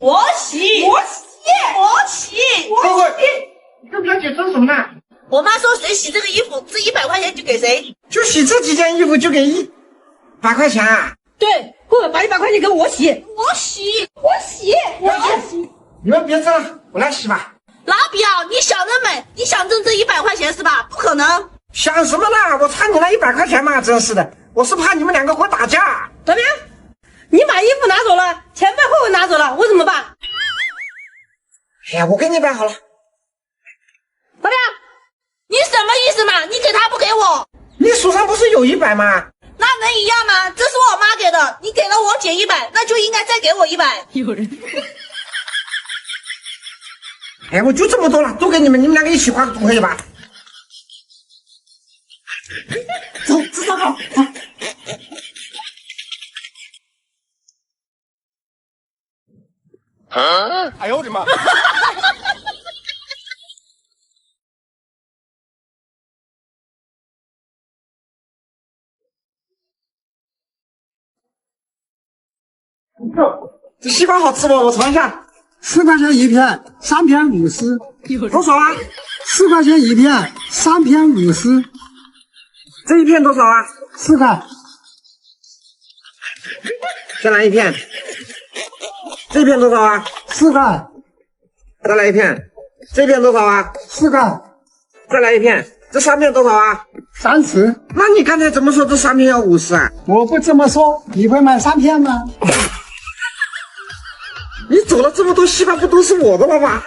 我洗，我洗，我洗，我洗。你跟表姐争什么呢？我妈说谁洗这个衣服，这100块钱就给谁。就洗这几件衣服就给100块钱啊？对，或者把100块钱给我洗。我洗，我洗，我洗。你们别争了，我来洗吧。老表，你想得美！你想挣这100块钱是吧？不可能。想什么呢？我差你那100块钱嘛，真是的。我是怕你们2个会打架。老表，你把衣服拿走了，前辈后辈拿走了，我怎么办？哎呀，我给你摆好了。老表，你什么意思嘛？你给他不给我？你手上不是有100吗？那能一样吗？这是我妈给的，你给了我减100，那就应该再给我100。有人。哎，我就这么多了，都给你们，2个一起花总可以吧？走，吃烧烤。啊！哎呦我的妈！这西瓜好吃不？我尝一下。4块钱一片，3片50，多少啊？4块钱一片，3片50，这一片多少啊？4块。再来一片。这片多少啊？4块。再来一片。这片多少啊？4块。再来一片。这3片多少啊？30。那你刚才怎么说这3片要50啊？我不这么说，你会买3片吗？你走了这么多西瓜，不都是我的了吗？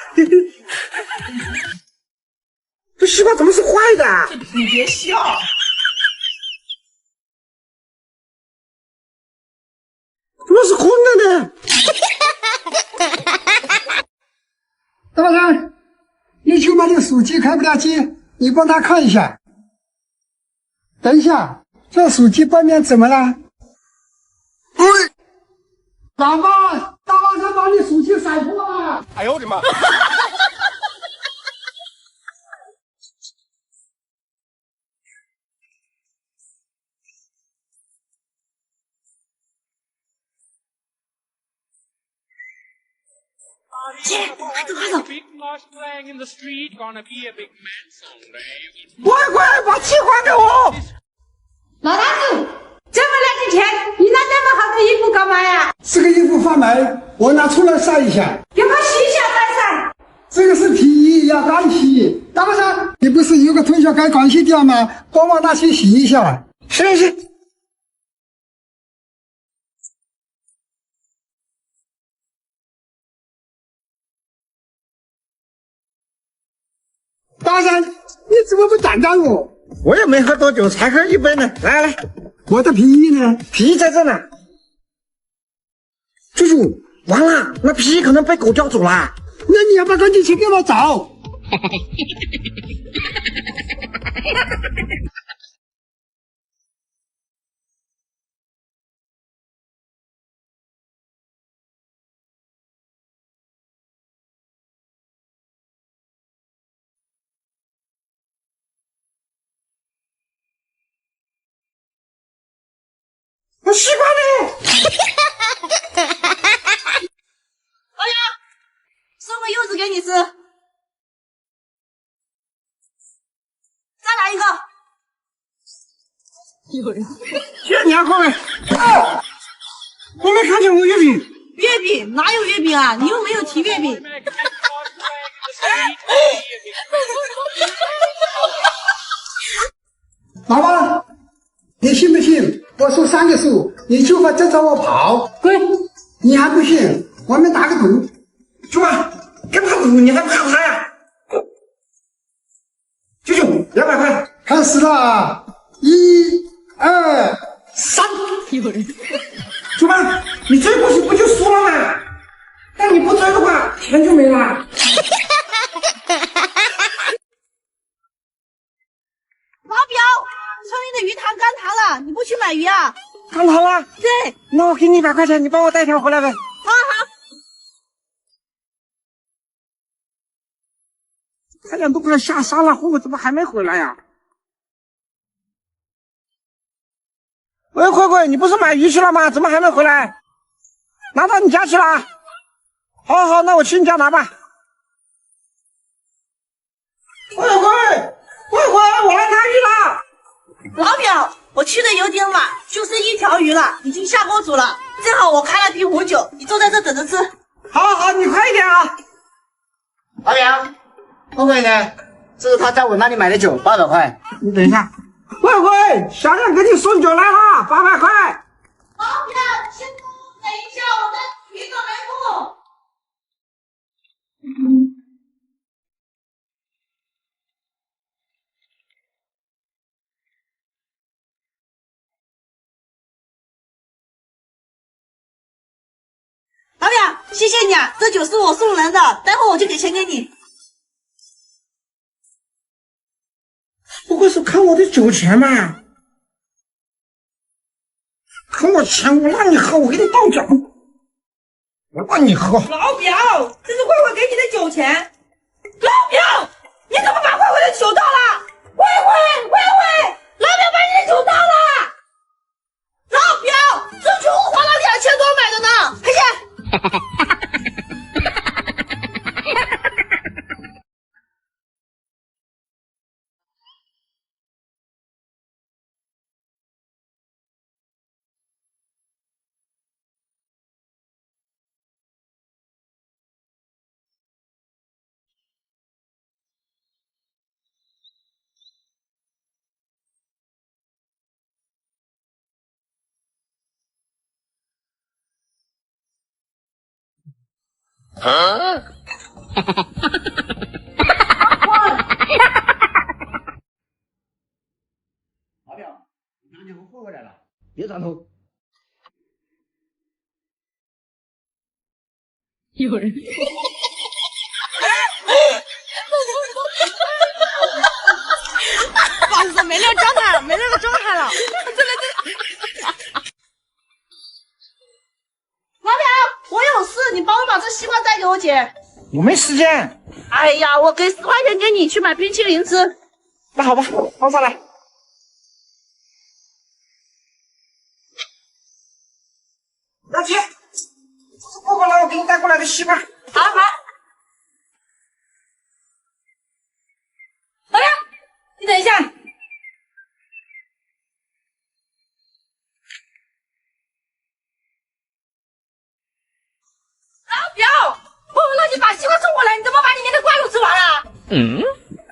这西瓜怎么是坏的？你别笑。怎么是空的呢？大老三，你去买这个手机开不了机，你帮他看一下。等一下，这手机背面怎么了？喂，老板，大老三把你手机甩破了！哎呦我的妈！姐，快走快走！乖乖，把气还给我！老大子，这么来的钱，你拿那么好的衣服干嘛呀？这个衣服发霉，我拿出来晒一下。给我洗一下再晒。这个是皮衣，要干洗。大老三，你不是有个同学该干洗掉吗？帮忙拿去洗一下。行行。大三，你怎么不等等我？我也没喝多久，才喝1杯呢。来来，我的皮衣呢？皮衣在这呢。舅舅，完了，那皮衣可能被狗叼走了。那你要不要赶紧去给我找？我西瓜呢？老杨，送个柚子给你吃。再来一个。有人。谢谢你啊，各位。我没看见过月饼。月饼哪有月饼啊？你又没有提月饼。老板，你信不信？我数3个数，你就会跟着我跑。滚！你还不信？我们打个赌。去吧，跟他赌，你还怕他呀？舅舅，200块。开始了，1、2、3。有人。主办，你追过去不就输了吗？但你不追的话，钱就没了。老表，村里的鱼塘干塘了，你不去买鱼啊？干好了。对。那我给你100块钱，你帮我带条回来呗。好好。太阳都快下山了，慧慧怎么还没回来呀？喂，慧慧，你不是买鱼去了吗？怎么还没回来？拿到你家去了？好。好好，那我去你家拿吧。慧慧，我来拿鱼了。老表，我去的有点晚，就剩1条鱼了，已经下锅煮了。正好我开了瓶红酒，你坐在这等着吃。好，你快一点啊！老表，慧慧呢？这是他在我那里买的酒，800块。你等一下，慧慧，小亮给你送酒来了，800块。老表，先等一下，我的鱼准备好。老表，谢谢你啊，这酒是我送人的，待会我就给钱给你。不会是坑我的酒钱吧？坑我钱，我让你喝，我给你倒酒，我让你喝。老表，这是慧慧给你的酒钱。老表，你怎么把慧慧的酒倒了？慧慧，老表把你的酒倒了。老表，这酒我花了2000多买的呢，赔钱。老表，你拿酒和慧慧来了，别转头。有人。不好意思，没那个状态了。真的。老表，我有事，你帮我把这西瓜带给我姐。我没时间。哎呀，我给10块钱给你去买冰淇淋吃。那好吧，放上来。老姐，这是婆婆让我给你带过来的西瓜。好。老表，你等一下。老表，我让你把西瓜送过来，你怎么把里面的瓜都吃完了？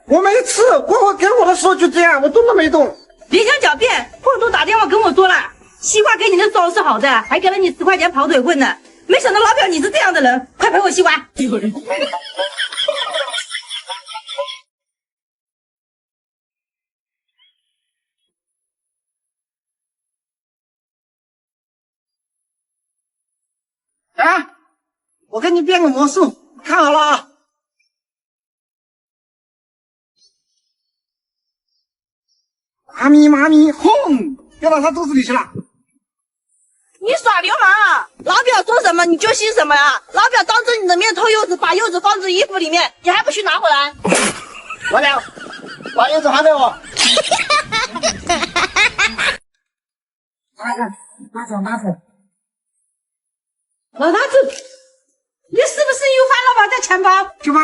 我没吃，婆婆给我的时候就这样，我动都没动。别想狡辩，混都打电话跟我说了，西瓜给你的时候是好的，还给了你10块钱跑腿混呢。没想到老表你是这样的人，快赔我西瓜。有人。啊！我给你变个魔术，看好了啊！妈咪，轰，掉到他肚子里去了。你耍流氓啊！老表说什么你就信什么呀？老表当着你的面偷柚子，把柚子放进衣服里面，你还不去拿回来？老表，把柚子还给我。拿走。老大子，你是不是又翻了我的钱包？去吧，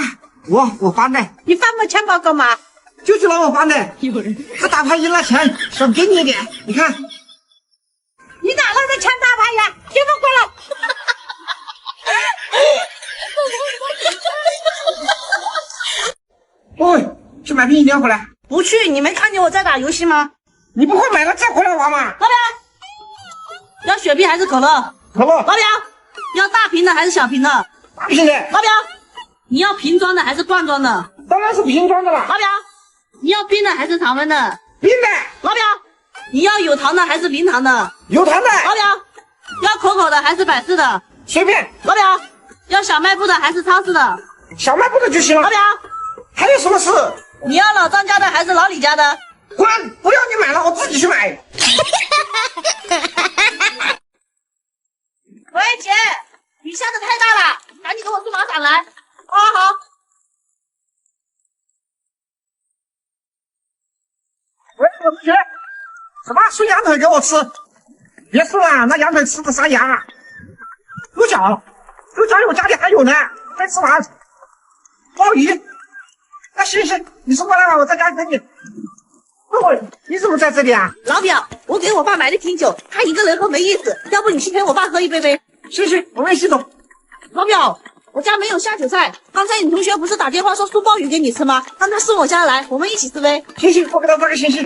我翻的，你翻我钱包干嘛？就是让我翻的。有人。他打牌赢了钱，想给你一点，你看。你哪来的钱打牌呀？给我过来！喂，去买瓶饮料回来。不去，你没看见我在打游戏吗？你不会买了再回来玩吗？老表，要雪碧还是可乐？可乐。老表，要大瓶的还是小瓶的？大瓶的。老表，你要瓶装的还是罐装的？当然是瓶装的了。老表，你要冰的还是常温的？冰的。老表，你要有糖的还是零糖的？有糖的。老表，要可口的还是百事的？随便。老表，要小卖部的还是超市的？小卖部的就行了。老表，还有什么事？你要老张家的还是老李家的？滚！不要你买了，我自己去买。喂，姐，雨下的太大了，赶紧给我送把伞来。好。喂，我同学，什么送羊腿给我吃？别送了，那羊腿吃的塞牙。猪脚，就家里还有呢，快吃完。鲍鱼，那行，你送过来吧，我在家等你。慧慧，你怎么在这里啊？老表，我给我爸买了瓶酒，他一个人喝没意思，要不你去陪我爸喝一杯呗？行，我们一起走。老表，我家没有下酒菜，刚才你同学不是打电话说送鲍鱼给你吃吗？让他送我家来，我们一起吃呗。行，我给他发个信息。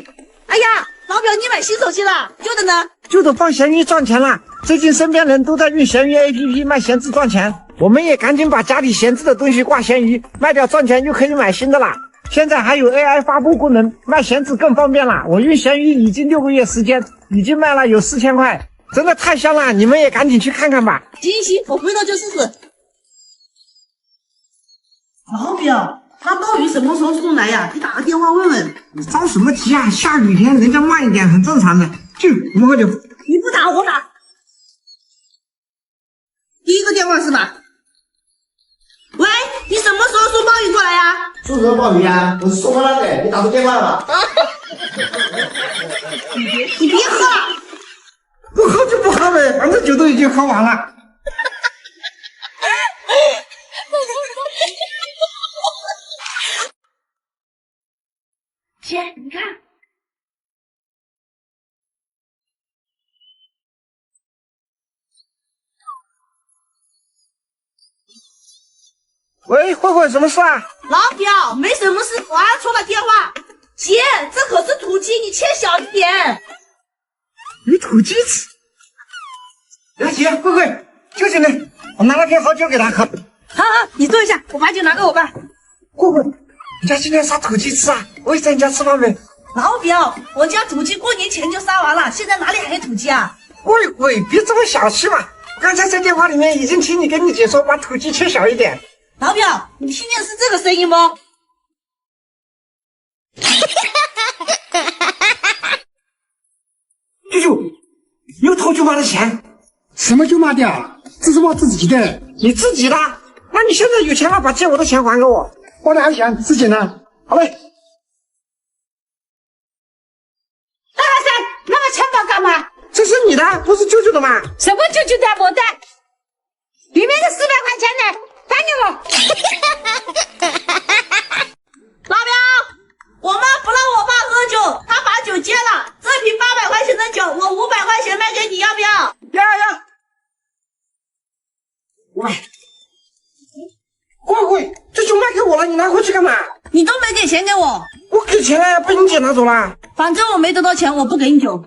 哎呀，老表，你买新手机了，旧的呢？旧的放闲鱼赚钱了，最近身边人都在用闲鱼 APP 卖闲置赚钱，我们也赶紧把家里闲置的东西挂闲鱼，卖掉赚钱就可以买新的啦。现在还有 AI 发布功能，卖闲置更方便了。我用闲鱼已经6个月时间，已经卖了有4000块，真的太香了，你们也赶紧去看看吧。行，我回头就试试。老表，那鲍鱼什么时候送来呀？你打个电话问问。你着什么急啊？下雨天人家慢一点很正常的。去，我们喝酒。你不打我打。第一个电话是吧？喂，你什么时候送鲍鱼过来呀？送什么鲍鱼啊？我是送过来的，你打错电话了吧？你别喝了。不喝就不喝呗，反正酒都已经喝完了。姐，你看。喂，慧慧，什么事啊？老表，没什么事，我按错了电话。姐，这可是土鸡，你切小一点。有土鸡吃。来，姐，慧慧，舅舅呢？我拿了瓶好酒给他喝。好，你坐一下，我把酒拿给我爸。慧慧，你家今天杀土鸡吃啊？我也在你家吃饭没？老表，我家土鸡过年前就杀完了，现在哪里还有土鸡啊？慧慧，别这么小气嘛！刚才在电话里面已经听你跟你姐说，把土鸡切小一点。老表，你听见是这个声音不？舅舅，你又偷舅妈的钱？什么舅妈的？这是我自己的。你自己的？那你现在有钱了，把借我的钱还给我。我哪有钱？自己呢？好嘞。大老三，那个钱包干嘛？这是你的，不是舅舅的吗？什么舅舅的我的？里面的400块钱呢？还给我！老表，我妈不让我爸喝酒，她把酒接了。这瓶800块钱的酒，我500块钱卖给你，要不要？要。喂，慧慧，这酒卖给我了，你拿回去干嘛？你都没给钱给我。我给钱了呀，被你姐拿走了。反正我没得到钱，我不给你酒。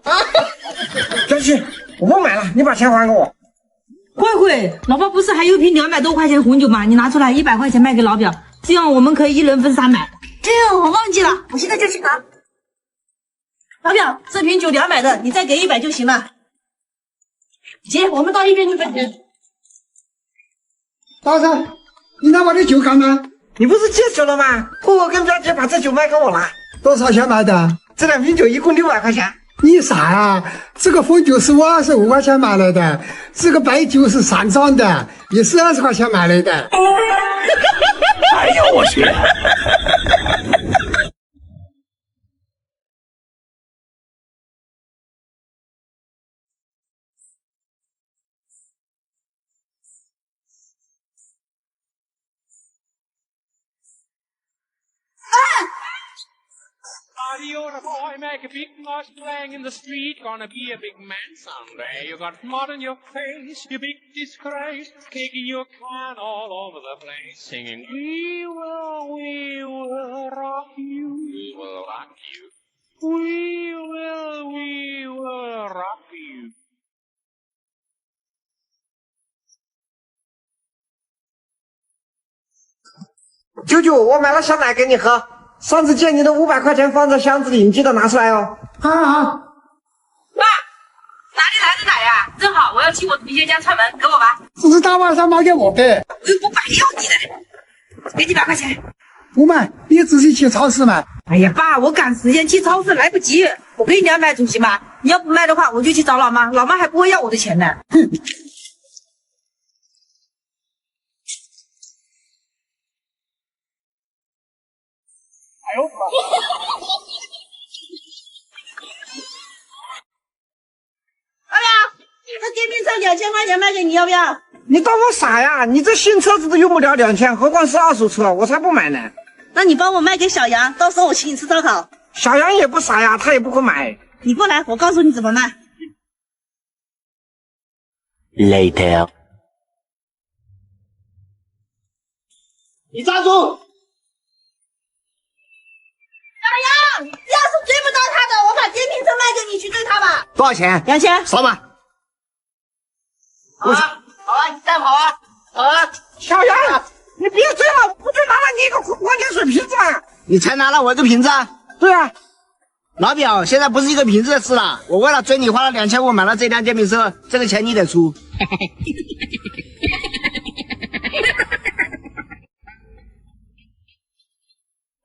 江西，我不买了，你把钱还给我。慧慧，老爸不是还有瓶200多块钱的红酒吗？你拿出来100块钱卖给老表，这样我们可以1人分3买。这样我忘记了，我现在就去拿。老表，这瓶酒200的，你再给100就行了。姐，我们到一边去分钱。大三，你拿我的酒干嘛？你不是戒酒了吗？慧慧跟表姐把这酒卖给我了。多少钱买的？这2瓶酒一共600块钱。你傻啊！这个红酒是我25块钱买来的，这个白酒是3装的，也是20块钱买来的。哎呦我去You're a boy, make a big noise playing in the street, gonna be a big man someday. You got mud on your face, you big disgrace, kicking your can all over the place, singing, we will rock you, we will rock you, we will rock you. 舅舅，我买了香奶给你喝。上次借你的500块钱放在箱子里，你记得拿出来哦。好。爸，哪里来的奶呀？正好我要去我同学家串门，给我吧。这是大晚上买给我的。我又不白要你的，给你100块钱。不买，你自己去超市买。哎呀，爸，我赶时间去超市来不及，我给你2买主席嘛。你要不卖的话，我就去找老妈，老妈还不会要我的钱呢。哼。老表，这电瓶车2000块钱卖给你，要不要？你当我傻呀？你这新车子都用不了2000，何况是二手车，我才不买呢。那你帮我卖给小杨，到时候我请你吃烧烤。小杨也不傻呀，他也不会买。你过来，我告诉你怎么卖。Later， 你站住！小杨，要是追不到他的，我把电瓶车卖给你去追他吧。多少钱2000。说吧。好啊，好啊，你再跑啊！好啊，小杨，你别追了，我不就拿了你一个矿泉水瓶子吗？你才拿了我一个瓶子啊！对啊，老表，现在不是一个瓶子的事了。我为了追你花了2500买了这辆电瓶车，这个钱你得出。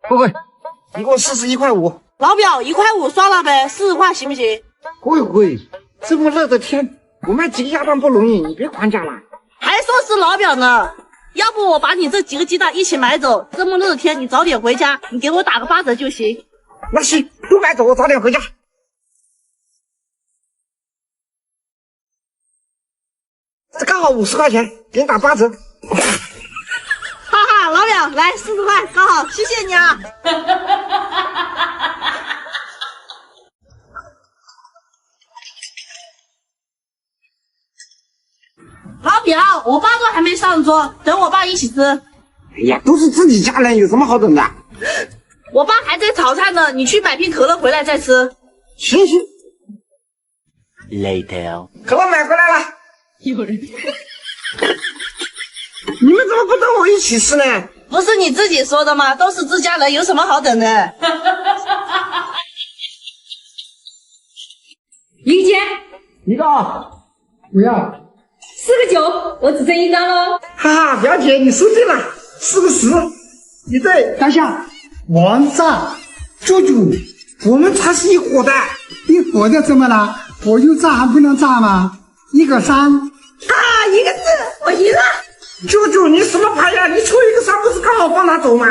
慧慧，你给我41.5块。老表1.5块算了呗，40块行不行？慧慧，这么热的天，我卖几个鸭蛋不容易，你别还价了。还说是老表呢，要不我把你这几个鸡蛋一起买走，这么热的天你早点回家，你给我打个8折就行。那行，都买走，我早点回家。这刚好50块钱，给你打8折。哈哈，老表来40块，刚好，谢谢你啊。老表，我爸都还没上桌，等我爸一起吃。哎呀，都是自己家人，有什么好等的？我爸还在炒菜呢，你去买瓶可乐回来再吃。行行。 Later， 可乐买回来了。有人。你们怎么不等我一起吃呢？不是你自己说的吗？都是自家人，有什么好等的？零钱一个。不要。 4个9，我只剩1张喽。哈哈，表姐你说对了，4个10。你对。等下，王炸，舅舅，我们才是一伙的。一伙的怎么了？火就炸还不能炸吗？1个3。啊，1个4，我赢了。舅舅，你什么牌呀？你抽1个3不是刚好放他走吗？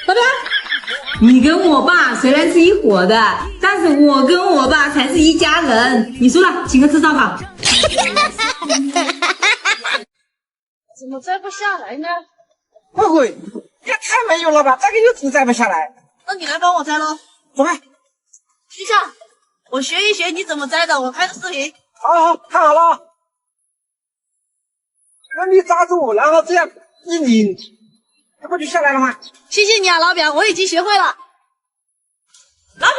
老表，你跟我爸虽然是一伙的，但是我跟我爸才是一家人。你输了，请客吃烧烤。怎么摘不下来呢？慧慧，也太没有了吧！这个柚子摘不下来。那你来帮我摘喽。走吧。徐夏，我学一学你怎么摘的，我拍个视频。好，看好了。用力抓住，然后这样一拧，这不就下来了吗？谢谢你啊，老表，我已经学会了。老表，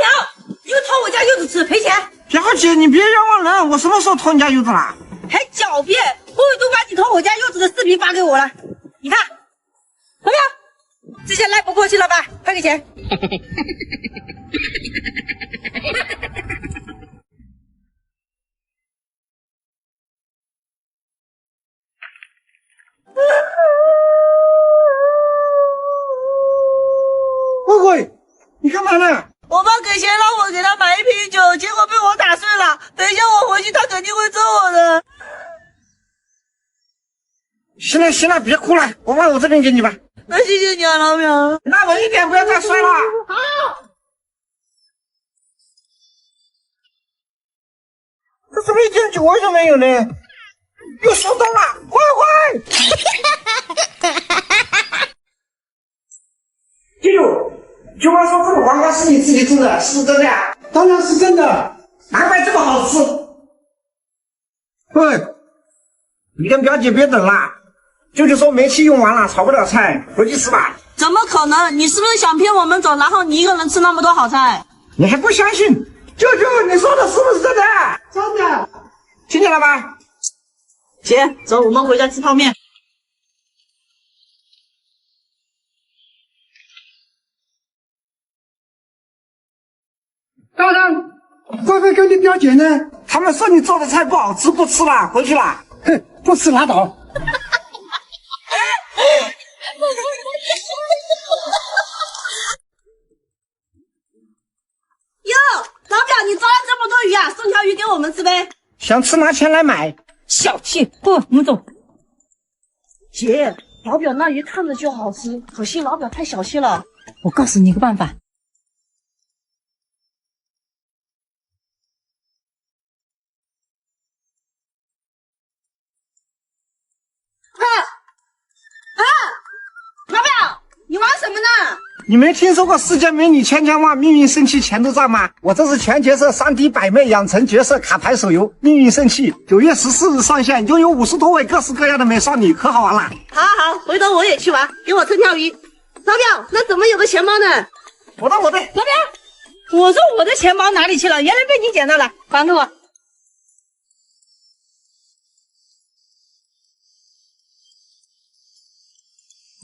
又偷我家柚子吃，赔钱。表姐，你别冤枉人，我什么时候偷你家柚子了？还狡辩！慧慧都把你偷我家柚子的视频发给我了，你看，老表，这下赖不过去了吧？快给钱！慧慧，你干嘛呢？我爸给钱让我给他买一瓶酒，结果被我打碎了。等一下我回去，他肯定会揍我的。行了行了，别哭了，我往我这边给你吧。那谢谢你啊，老表。那稳一点，不要再摔了。好。这怎么一点酒味都没有呢？又收到了，慧慧。舅舅，舅妈说这个黄瓜是你自己种的，是不是真的呀？当然是真的。难怪这么好吃。喂，你跟表姐别等了，舅舅说煤气用完了，炒不了菜，回去吃吧。怎么可能？你是不是想骗我们走，然后你一个人吃那么多好菜？你还不相信？舅舅，你说的是不是真的？真的。听见了吧？姐，走，我们回家吃泡面。大人，慧慧跟你表姐呢？他们说你做的菜不好吃，不吃了，回去了。哼，不吃拉倒。哟，老表，你抓了这么多鱼啊，送条鱼给我们吃呗。想吃拿钱来买。小气，不，我们走。姐，老表那鱼看着就好吃，可惜老表太小气了。我告诉你一个办法，你没听说过世界美女千千万，命运圣器全都在吗？我这是全角色3D 百媚养成角色卡牌手游，命运圣器9月14日上线，拥有50多位各式各样的美少女，可好玩了。好好，回头我也去玩，给我撑条鱼。老表，那怎么有个钱包呢？我的，老表，我说我的钱包哪里去了？原来被你捡到了，还给我。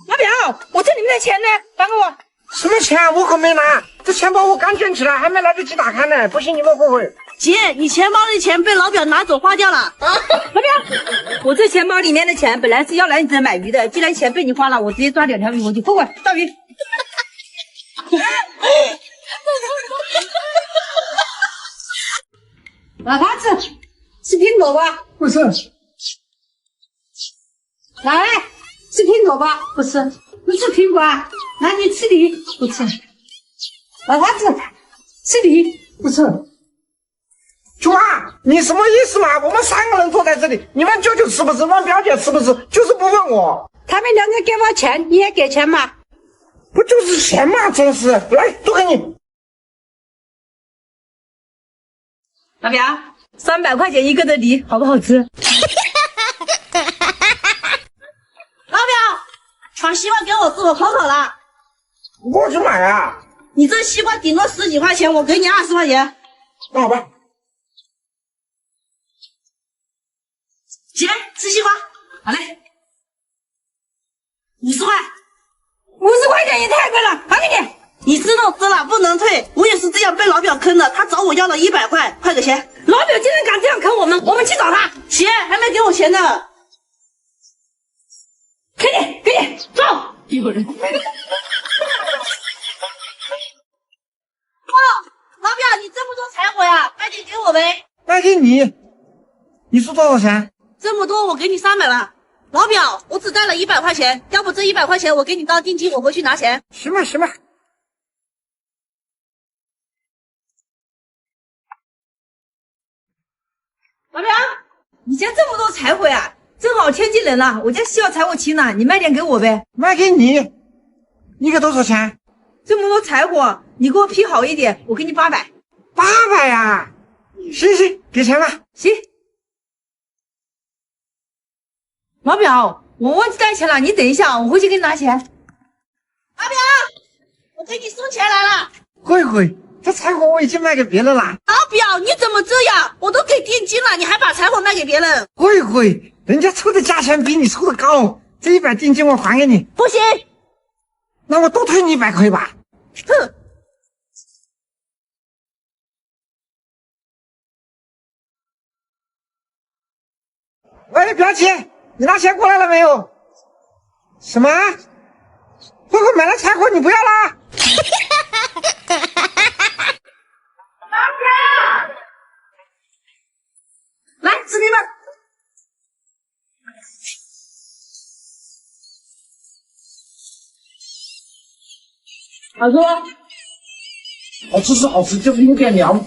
老表，我这里面的钱呢？还给我。什么钱？我可没拿，这钱包我刚捡起来，还没来得及打开呢。不信你们后悔。姐，你钱包的钱被老表拿走花掉了。老表，我这钱包里面的钱本来是要来你这买鱼的，既然钱被你花了，我直接抓2条鱼回去，后悔钓鱼。老头子，吃苹果吧？不是，来，吃苹果吧？不吃，不吃苹果啊？那你吃梨？不吃。老头子，吃梨？不是。舅妈，你什么意思嘛？我们3个人坐在这里，你们舅舅吃不吃？问表姐吃不吃？就是不问我。他们2个给我钱，你也给钱嘛？不就是钱嘛，真是！来，都给你。老表，300块钱一个的梨，好不好吃？老表，抢西瓜给我吃，我口渴了。我去买啊！你这西瓜顶多10几块钱，我给你20块钱。那好吧。姐，吃西瓜。好嘞50块。50块钱也太贵了，还给你。你知道知了，不能退。我也是这样被老表坑的，他找我要了100块，快给钱。老表竟然敢这样坑我们，我们去找他。姐，还没给我钱呢。给你，走。有人。哦，老表，你这么多柴火呀，卖点给我呗。卖给你。你说多少钱？这么多，我给你300了。老表，我只带了100块钱，要不这100块钱我给你当定金，我回去拿钱。行吧。老表，你家这么多柴火呀？正好天气冷了，我家需要柴火清了，你卖点给我呗。卖给你。你给多少钱？这么多柴火，你给我批好一点，我给你800。800呀？行，给钱吧。行。老表，我忘记带钱了，你等一下，我回去给你拿钱。老表，我给你送钱来了。会，这柴火我已经卖给别人了。老表，你怎么这样？我都给定金了，你还把柴火卖给别人？会，人家抽的价钱比你抽的高，这100定金我还给你。不行。那我多退你100块吧。哼。喂，表姐，你拿钱过来了没有？什么？慧慧买了柴火，你不要啦？来，吃你们。好吃吗？好吃是好吃，就是有点凉。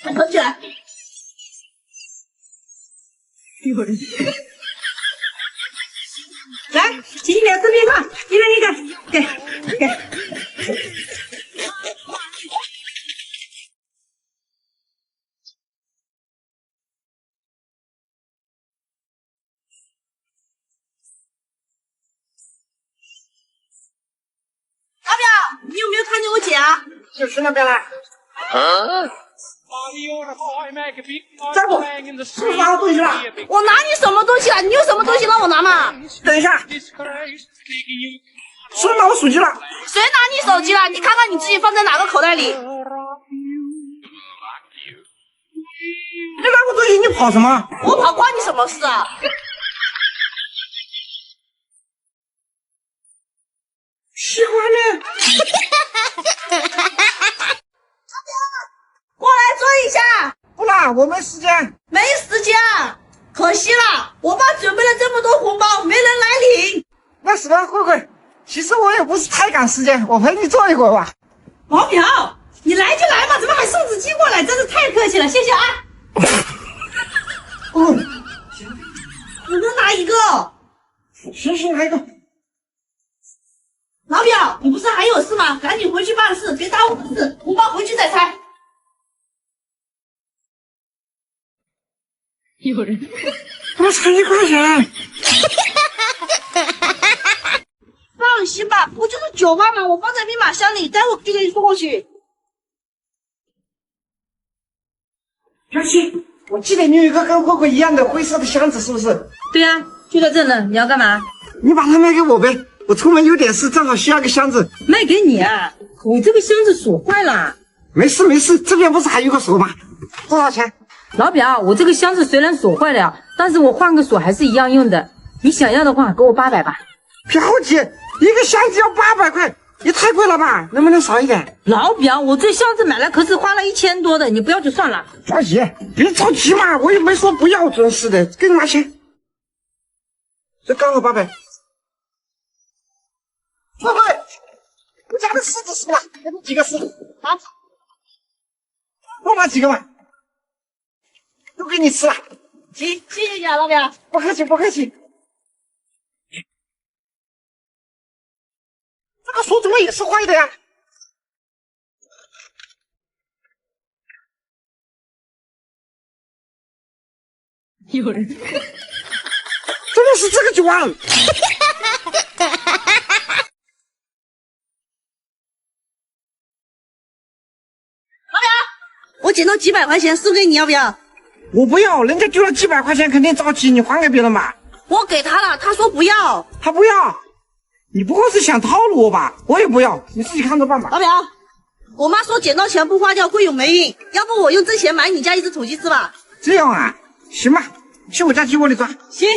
快捧起来。有人。来，请你俩吃面饭，一人一个，给。老表，你有没有看见我姐啊？就去那边了。在我是不是拿我东西了？我拿你什么东西了？你有什么东西让我拿吗？等一下，是拿我手机了。谁拿你手机了？你看看你自己放在哪个口袋里。你拿我东西，你跑什么？我跑关你什么事啊？喜欢呢。过来追一下。不啦，我没时间。没时间啊，可惜了，我爸准备了这么多红包，没人来领。那什么，慧慧，其实我也不是太赶时间，我陪你坐一会儿吧。老表，你来就来嘛，怎么还送纸机过来？真是太客气了，谢谢啊。哦，我能拿一个。行，来一个。老表，你不是还有事吗？赶紧回去办事，别耽误事。红包回去再拆。有人，我才1块钱。放心吧，不就是9万吗？我放在密码箱里，待会就给你送过去。小七，我记得你有一个跟慧慧一样的灰色的箱子，是不是？对呀、就在这呢，你要干嘛？你把它卖给我呗，我出门有点事，正好需要个箱子。卖给你啊！我这个箱子锁坏了。没事没事，这边不是还有个锁吗？多少钱？老表，我这个箱子虽然锁坏了，但是我换个锁还是一样用的。你想要的话，给我800吧。表姐，一个箱子要800块，也太贵了吧？能不能少一点？老表，我这箱子买来可是花了1000多的，你不要就算了。表姐，别着急嘛，我也没说不要，真是的，给你拿钱。这刚好800。慧慧，我家的柿子吃了，给你几个柿子啊？多拿几个嘛，都给你吃了。行，谢谢你啊，老表。不客气不客气。这个锁怎么也是坏的呀？有人，真的是这个9万。我捡到几百块钱送给你，要不要？我不要，人家丢了几百块钱，肯定着急，你还给别人吧。我给他了，他说不要。他不要，你不过是想套路我吧？我也不要，你自己看着办吧。老表，我妈说捡到钱不花掉会有霉运，要不我用这钱买你家一只土鸡吃吧？这样啊，行吧，去我家鸡窝里抓。行。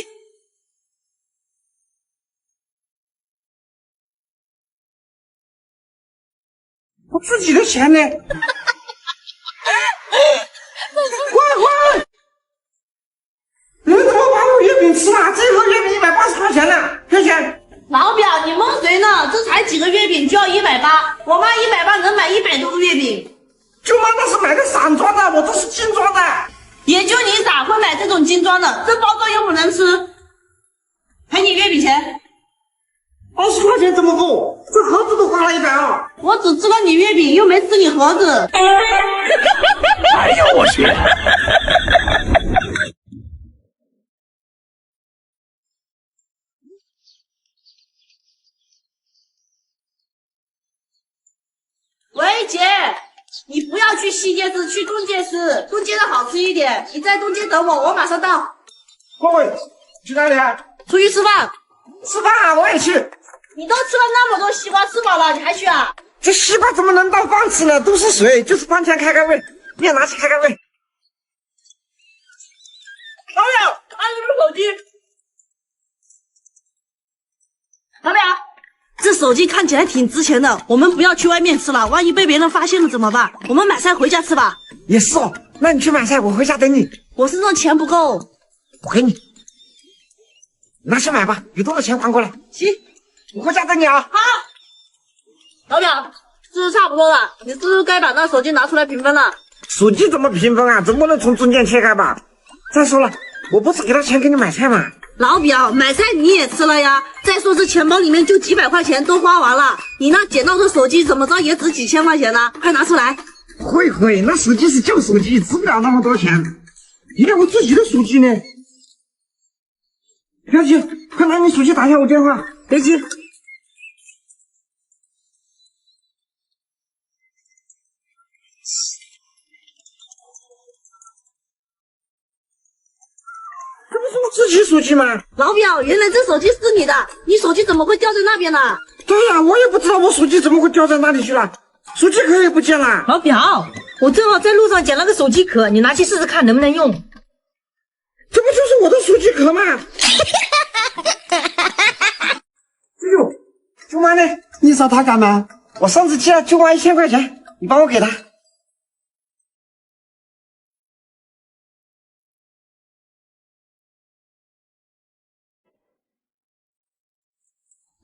我自己的钱呢？乖，你们怎么把我月饼吃了？这盒月饼180块钱呢，票钱。老表，你蒙谁呢？这才几个月饼就要180，我妈180能买100多个月饼。舅妈那是买的散装的，我这是精装的。也就你傻会买这种精装的，这包装又不能吃。赔你月饼钱。20块钱怎么够？这盒子都花了120。我只吃了你月饼，又没吃你盒子。哎呦我去！喂，姐，你不要去西街市，去东街吃，东街的好吃一点。你在东街等我，我马上到。慧慧，去哪里啊？出去吃饭。吃饭啊，我也去。你都吃了那么多西瓜，吃饱了你还去啊？这西瓜怎么能当饭吃呢？都是水，就是饭前开开胃。你也拿去开开胃。老表，拿这个手机。老表，这手机看起来挺值钱的，我们不要去外面吃了，万一被别人发现了怎么办？我们买菜回家吃吧。也是哦，那你去买菜，我回家等你。我身上钱不够。我给你，拿去买吧，有多少钱还过来。行，我回家等你啊。好。老表，这是差不多了，你是不是该把那手机拿出来平分了？手机怎么平分啊？总不能从中间切开吧？再说了，我不是给他钱给你买菜吗？老表，买菜你也吃了呀。再说这钱包里面就几百块钱都花完了，你那捡到的手机怎么着也值几千块钱呢？快拿出来。慧慧，那手机是旧手机，值不了那么多钱。你看我自己的手机呢？表姐，快拿你手机打一下我电话。别急。这不是我自己手机吗？老表，原来这手机是你的，你手机怎么会掉在那边呢？对呀，我也不知道我手机怎么会掉在哪里去了，手机壳也不见了。老表，我正好在路上捡了个手机壳，你拿去试试看能不能用。这不就是我的手机壳吗？哎呦，舅妈呢？你找他干嘛？我上次借了舅妈1000块钱，你帮我给她。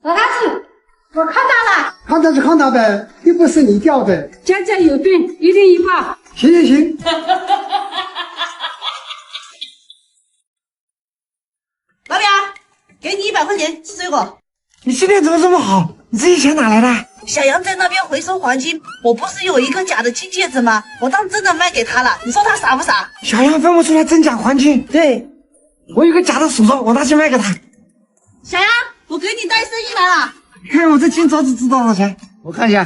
老大子，我看到了，看到就看到呗，又不是你掉的。家家有病，一定一报。行。老表，给你100块钱吃水果。你今天怎么这么好？你这些钱哪来的？小杨在那边回收黄金，我不是有一个假的金戒指吗？我当真的卖给他了，你说他傻不傻？小杨分不出来真假黄金。对，我有个假的手镯，我拿去卖给他。小杨，我给你带生意来了。看我这金镯子值多少钱？我看一下。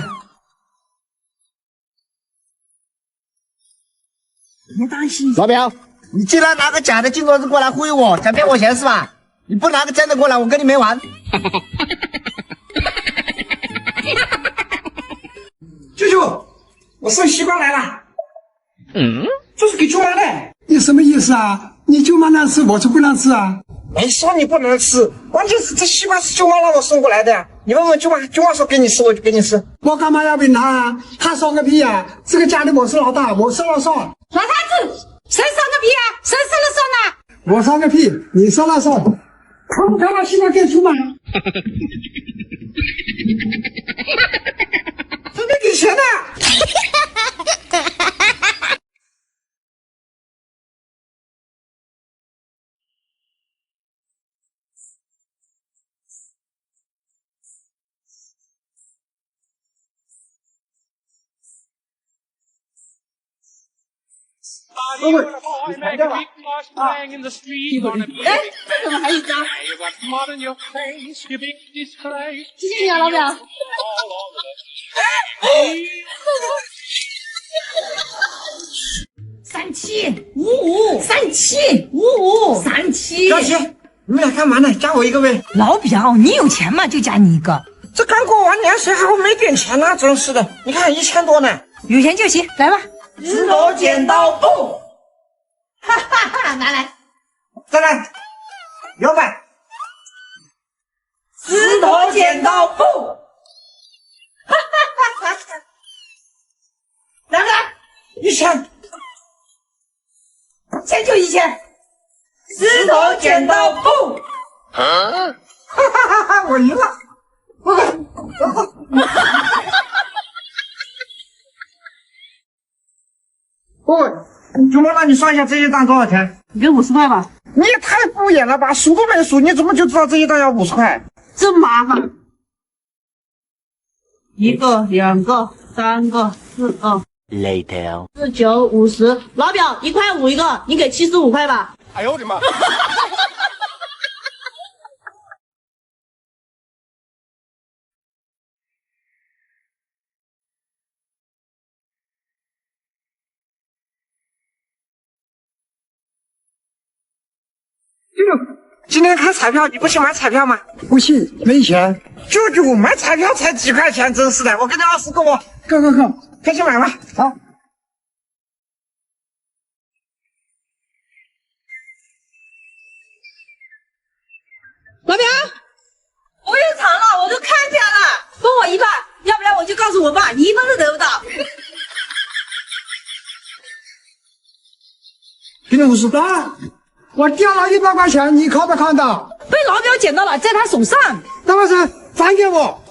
别担心，老表，你既然拿个假的金镯子过来忽悠我，想骗我钱是吧？你不拿个真的过来，我跟你没完。舅舅，我送西瓜来了。这是给舅妈的。你什么意思啊？你舅妈能吃，我就不能吃啊？没说你不能吃，关键是这西瓜是舅妈让我送过来的。你问问舅妈，舅妈说给你吃，我就给你吃。我干嘛要问他啊？他说个屁啊！这个家里我是老大，我说了算。老太子，谁说个屁啊？谁说了算呢？我说个屁，你说了算。可不可把西瓜给出吗？准备给钱呢。Body of a boy, make a big noise playing in the street. Gonna be a big 哎，这怎么还有一张？ man. You got mud on your face, you big disgrace. 谢谢你啊，老表。 All over the3755 3755 37。小齐，你们俩干嘛呢？加我一个呗。老表，你有钱嘛就加你一个，这刚过完年，谁还会没点钱呢？真是的，你看1000多呢。有钱就行，来吧。石头剪刀布，哈哈哈，来，再来200。石头剪刀布，哈哈哈，来， 1000，钱就1000，石头剪刀布，哈哈哈，我赢了。哦，舅妈，让你算一下这一档多少钱？你给50块吧。你也太敷衍了吧，数都没数，你怎么就知道这一档要50块？真麻烦。1个、2个、3个、4个。Later。 4、9、50，老表1块5一个，你给75块吧。哎呦我的妈！舅舅，今天开彩票，你不去买彩票吗？不信，没钱。舅舅，买彩票才几块钱，真是的！我给你20个我，够，快去买吧。好。老表，我有偿了，我都看见了，分我一半，要不然我就告诉我爸，你一分都得不到。给你50。来，我掉了100块钱，你看不看到？被老表捡到了，在他手上。那么是还给我。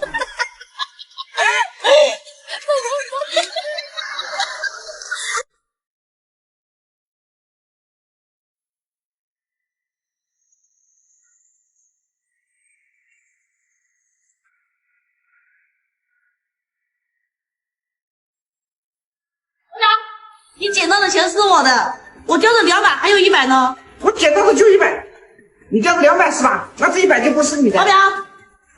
你捡到的钱是我的，我掉了200，还有100呢。我捡到的就100，你掉的200是吧？那这100就不是你的。老表，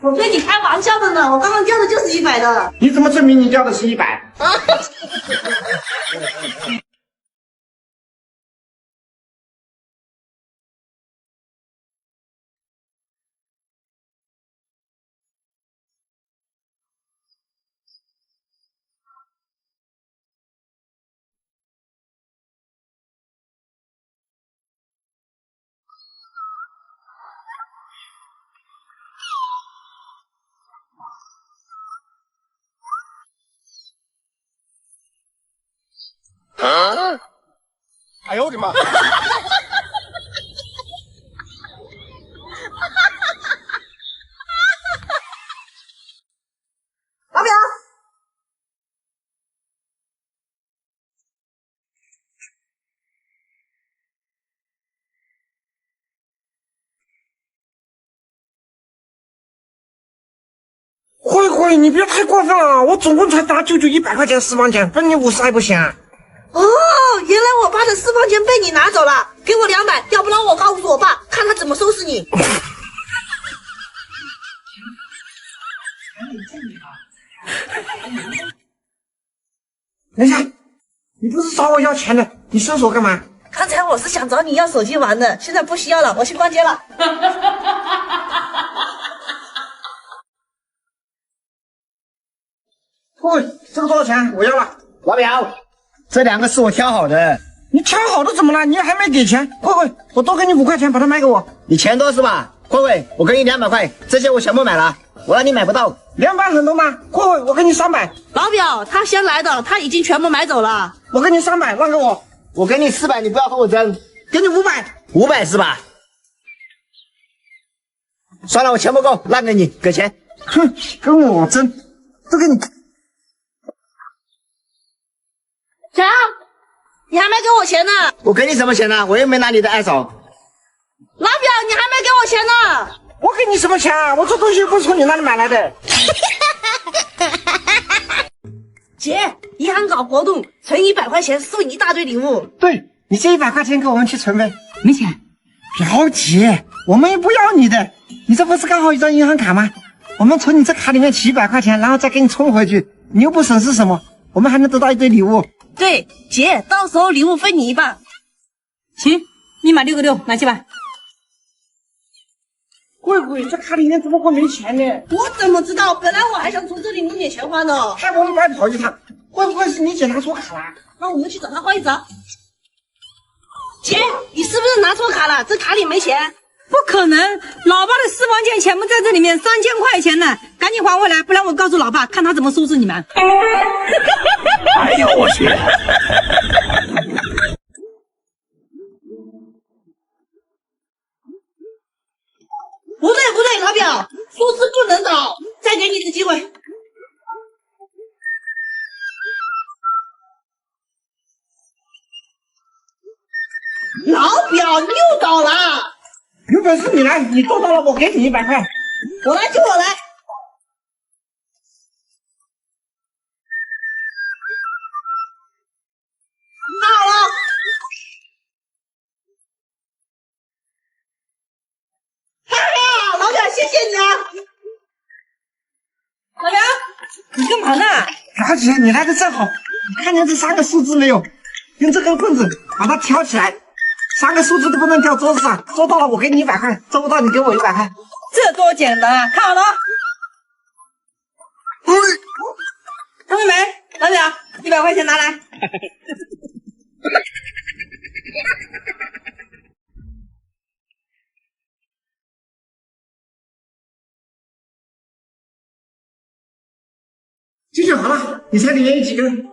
我对你开玩笑的呢，我刚刚掉的就是100的。你怎么证明你掉的是100？哎呦我的妈！老表，会慧，你别太过分了，我总共才拿舅舅100块钱私房钱，分你50还不行啊？哦，原来我爸的私房钱被你拿走了，给我200，要不然我告诉我爸，看他怎么收拾你。等一下，你不是找我要钱的，你搜索干嘛？刚才我是想找你要手机玩的，现在不需要了，我去逛街了。慧慧，这个多少钱？我要了。老表，这2个是我挑好的。你挑好的怎么了？你还没给钱。慧慧，我多给你5块钱，把它卖给我。你钱多是吧？慧慧，我给你200块，这些我全部买了，我让你买不到。200很多吗？慧慧，我给你300。老表，他先来的，他已经全部买走了。我给你300，让给我。我给你400，你不要和我争。给你500。500是吧？算了，我钱不够，让给你，给钱。哼，跟我争，都给你。强，你还没给我钱呢。我给你什么钱呢？我又没拿你的二手。老表，你还没给我钱呢。我给你什么钱啊？我这东西不是从你那里买来的。姐，银行搞活动，存100块钱送一大堆礼物。对，你借100块钱给我们去存呗。没钱。表姐，我们也不要你的，你这不是刚好一张银行卡吗？我们从你这卡里面取100块钱，然后再给你充回去，你又不损失什么，我们还能得到一堆礼物。对，姐，到时候礼物分你一半。行，你买6个6，拿去吧。慧慧，这卡里面怎么会没钱呢？我怎么知道？本来我还想从这里弄点钱花呢。害我们白跑一趟，会不会是你姐拿错卡了？那我们去找他换一找。姐，你是不是拿错卡了？这卡里没钱。不可能，老爸的私房钱全部在这里面，3000块钱呢，赶紧还回来，不然我告诉老爸，看他怎么收拾你们。哎呦我去！不对不对，老表，说是不能倒，再给你一次机会。老表，你又倒了。有本事你来，你做到了，我给你100块。我来就我来。拿好了。哈哈，老表，谢谢你啊。老杨，你干嘛呢？表姐，你来的正好，你看见这3个数字没有？用这根棍子把它挑起来，3个数字都不能掉桌子上，做到了我给你100块，做不到你给我100块。这多简单啊！看好了，看到没？老表，100块钱拿来。这就好了，你猜里面有几根？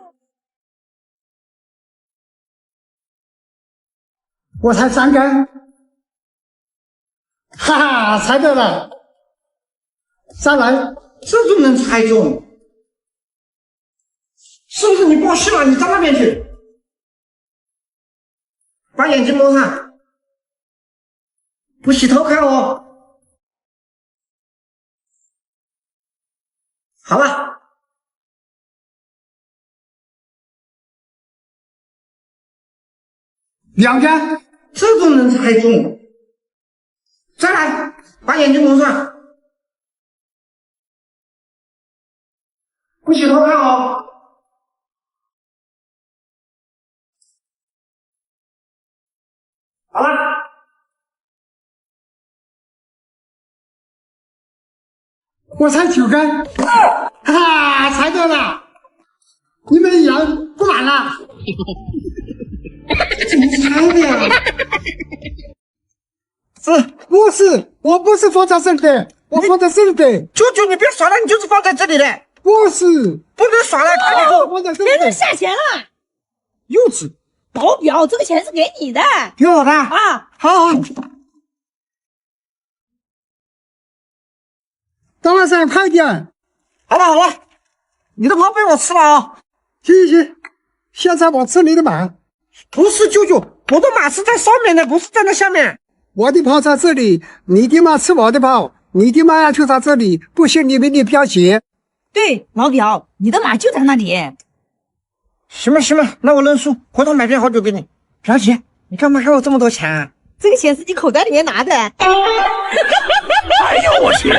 我猜3根，哈哈，猜对了。再来，这都能猜中，是不是你报戏了？你到那边去，把眼睛蒙上，不许偷看哦。好了。2根，这都能猜中。再来，把眼睛蒙上，不许偷看哦。好了，我猜9根，哈哈，猜对了。你们一样不玩了。怎么猜的呀？不是，我不是放在这里的，我放在这里的。舅舅，你别耍了，你就是放在这里的，不是，不能耍了，赶紧走。放在这里的。别人下钱了，幼稚，老表，这个钱是给你的给我的啊！好好，当然是快点。好了好了，你的炮被我吃了啊！行行行，现在我吃你的马。不是舅舅，我的马是在上面的，不是在那下面。我的炮在这里，你的马吃我的炮，你的马要就在这里，不行你们的表姐。对，老表，你的码就在那里。行吧，那我认输，回头买瓶好酒给你。表姐，你干嘛给我这么多钱啊？这个钱是你口袋里面拿的。哎呦我去！